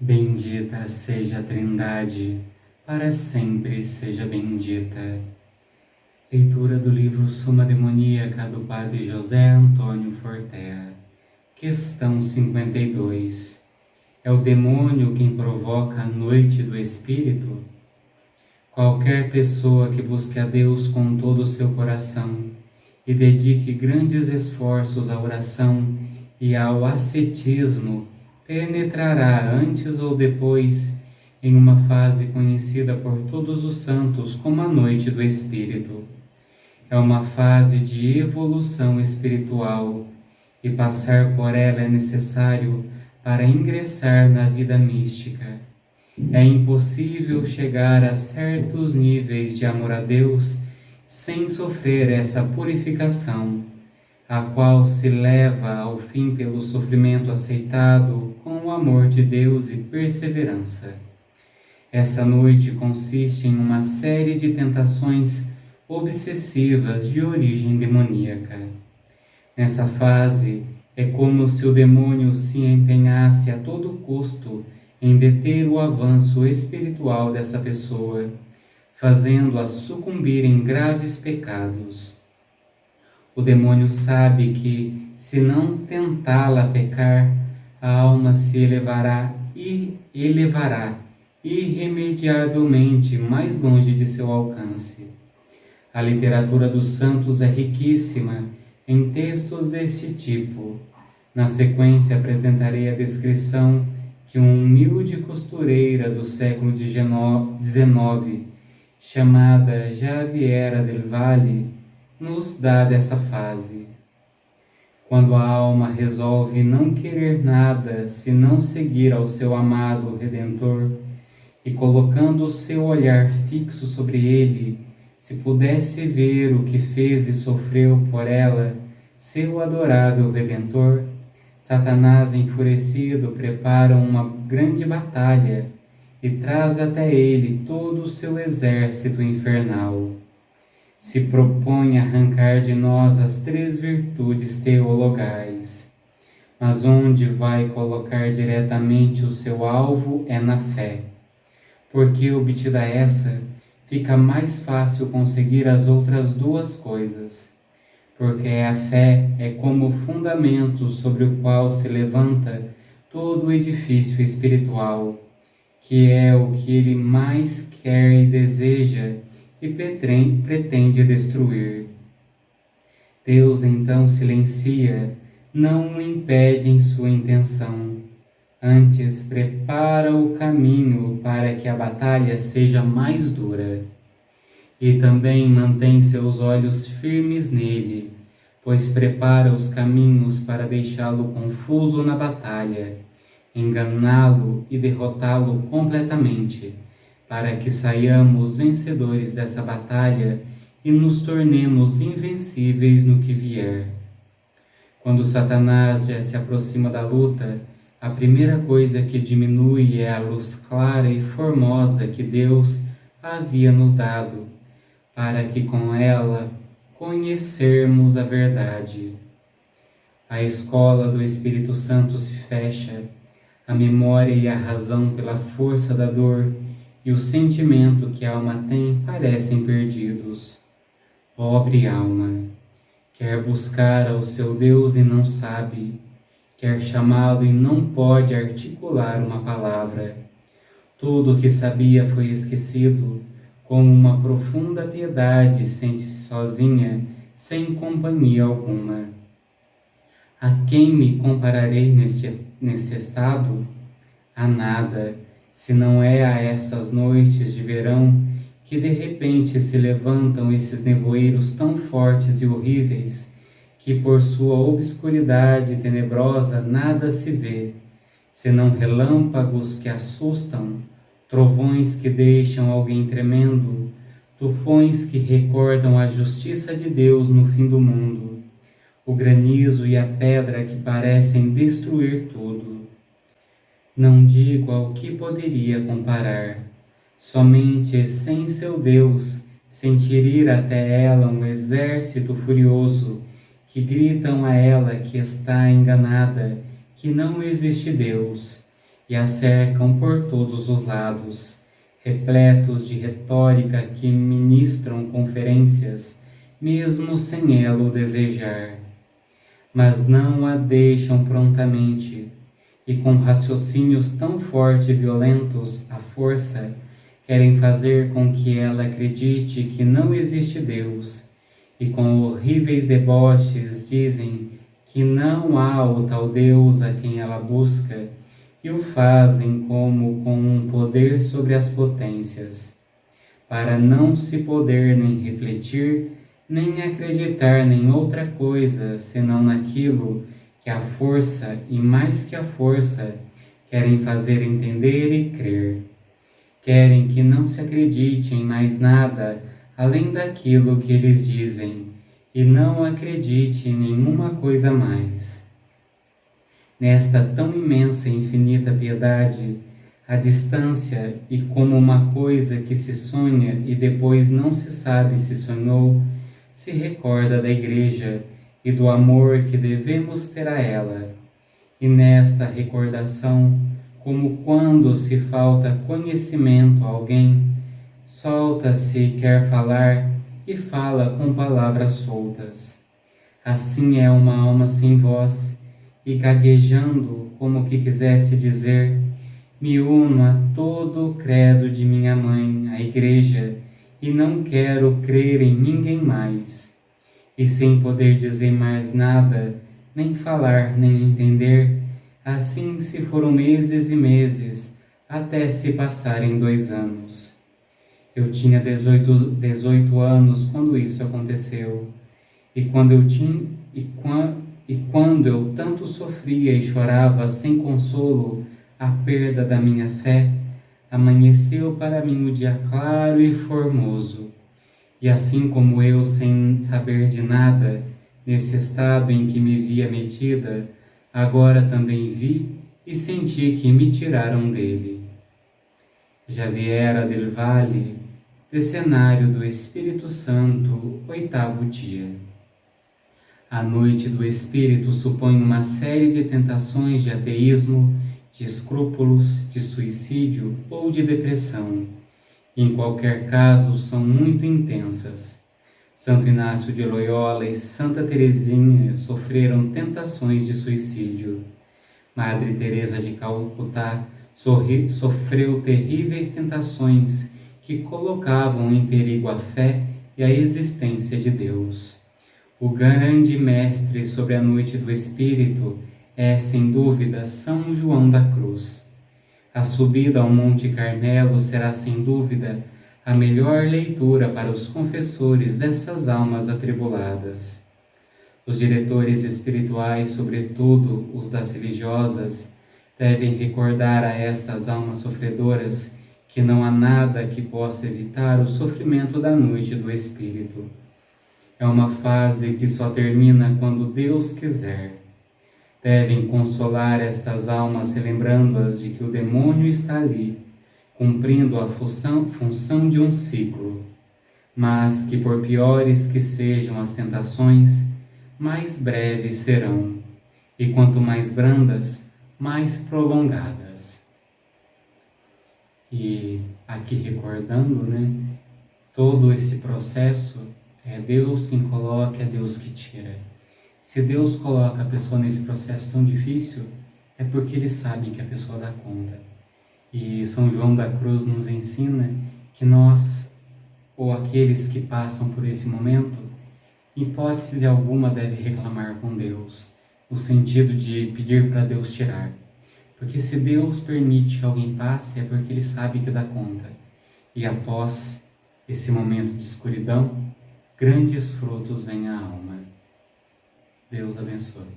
Bendita seja a Trindade, para sempre seja bendita. Leitura do livro Suma Demoníaca do Padre José Antônio Fortea. Questão 52. É o demônio quem provoca a noite do espírito? Qualquer pessoa que busque a Deus com todo o seu coração e dedique grandes esforços à oração e ao ascetismo penetrará antes ou depois em uma fase conhecida por todos os santos como a noite do Espírito. É uma fase de evolução espiritual e passar por ela é necessário para ingressar na vida mística. É impossível chegar a certos níveis de amor a Deus sem sofrer essa purificação, a qual se leva ao fim pelo sofrimento aceitado com o amor de Deus e perseverança. Essa noite consiste em uma série de tentações obsessivas de origem demoníaca. Nessa fase, é como se o demônio se empenhasse a todo custo em deter o avanço espiritual dessa pessoa, fazendo-a sucumbir em graves pecados. O demônio sabe que, se não tentá-la a pecar, a alma se elevará irremediavelmente mais longe de seu alcance. A literatura dos santos é riquíssima em textos deste tipo. Na sequência apresentarei a descrição que uma humilde costureira do século XIX, chamada Javiera del Valle, nos dá dessa fase. Quando a alma resolve não querer nada senão seguir ao seu amado Redentor, e colocando o seu olhar fixo sobre ele, se pudesse ver o que fez e sofreu por ela, seu adorável Redentor, Satanás, enfurecido, prepara uma grande batalha e traz até ele todo o seu exército infernal. Se propõe arrancar de nós as 3 virtudes teologais, mas onde vai colocar diretamente o seu alvo é na fé, porque obtida essa, fica mais fácil conseguir as outras 2 coisas, porque a fé é como o fundamento sobre o qual se levanta todo o edifício espiritual, que é o que ele mais quer e deseja e pretende destruir. Deus então silencia, não o impede em sua intenção, antes prepara o caminho para que a batalha seja mais dura. E também mantém seus olhos firmes nele, pois prepara os caminhos para deixá-lo confuso na batalha, enganá-lo e derrotá-lo completamente, para que saiamos vencedores dessa batalha e nos tornemos invencíveis no que vier. Quando Satanás já se aproxima da luta, a primeira coisa que diminui é a luz clara e formosa que Deus havia nos dado, para que com ela conhecermos a verdade. A escola do Espírito Santo se fecha, a memória e a razão pela força da dor e o sentimento que a alma tem parecem perdidos. Pobre alma, quer buscar ao seu Deus e não sabe, quer chamá-lo e não pode articular uma palavra. Tudo o que sabia foi esquecido, com uma profunda piedade sente-se sozinha, sem companhia alguma. A quem me compararei nesse estado? A nada, se não é a essas noites de verão que de repente se levantam esses nevoeiros tão fortes e horríveis que por sua obscuridade tenebrosa nada se vê, senão relâmpagos que assustam, trovões que deixam alguém tremendo, tufões que recordam a justiça de Deus no fim do mundo, o granizo e a pedra que parecem destruir tudo. Não digo ao que poderia comparar, somente sem seu Deus sentir ir até ela um exército furioso que gritam a ela que está enganada, que não existe Deus, e a cercam por todos os lados, repletos de retórica que ministram conferências, mesmo sem ela o desejar. Mas não a deixam prontamente, e com raciocínios tão fortes e violentos à força, querem fazer com que ela acredite que não existe Deus, e com horríveis deboches dizem que não há o tal Deus a quem ela busca, e o fazem como com um poder sobre as potências, para não se poder nem refletir, nem acreditar em outra coisa, senão naquilo que a força, e mais que a força, querem fazer entender e crer. Querem que não se acredite em mais nada além daquilo que eles dizem, e não acredite em nenhuma coisa mais. Nesta tão imensa e infinita piedade, a distância e como uma coisa que se sonha e depois não se sabe se sonhou, se recorda da Igreja e do amor que devemos ter a ela. E nesta recordação, como quando se falta conhecimento a alguém, solta-se e quer falar e fala com palavras soltas. Assim é uma alma sem voz e gaguejando como que quisesse dizer: me uno a todo o credo de minha mãe, a Igreja, e não quero crer em ninguém mais. E sem poder dizer mais nada, nem falar, nem entender, assim se foram meses e meses, até se passarem 2 anos. Eu tinha 18 anos quando isso aconteceu, e quando eu tanto sofria e chorava sem consolo a perda da minha fé, amanheceu para mim o dia claro e formoso. E assim como eu, sem saber de nada, nesse estado em que me via metida, agora também vi e senti que me tiraram dele. Já viera del Vale, de cenário do Espírito Santo, 8º dia. A noite do Espírito supõe uma série de tentações de ateísmo, de escrúpulos, de suicídio ou de depressão. Em qualquer caso, são muito intensas. Santo Inácio de Loyola e Santa Teresinha sofreram tentações de suicídio. Madre Teresa de Calcutá sofreu terríveis tentações que colocavam em perigo a fé e a existência de Deus. O grande mestre sobre a noite do Espírito é, sem dúvida, São João da Cruz. A subida ao Monte Carmelo será, sem dúvida, a melhor leitura para os confessores dessas almas atribuladas. Os diretores espirituais, sobretudo os das religiosas, devem recordar a estas almas sofredoras que não há nada que possa evitar o sofrimento da noite do Espírito. É uma fase que só termina quando Deus quiser. Devem consolar estas almas relembrando-as de que o demônio está ali, cumprindo a função de um ciclo, mas que por piores que sejam as tentações, mais breves serão, e quanto mais brandas, mais prolongadas. E aqui recordando, todo esse processo é Deus quem coloca, é Deus que tira. Se Deus coloca a pessoa nesse processo tão difícil, é porque Ele sabe que a pessoa dá conta. E São João da Cruz nos ensina que nós, ou aqueles que passam por esse momento, em hipótese alguma deve reclamar com Deus, no sentido de pedir para Deus tirar. Porque se Deus permite que alguém passe, é porque Ele sabe que dá conta. E após esse momento de escuridão, grandes frutos vêm à alma. Deus abençoe.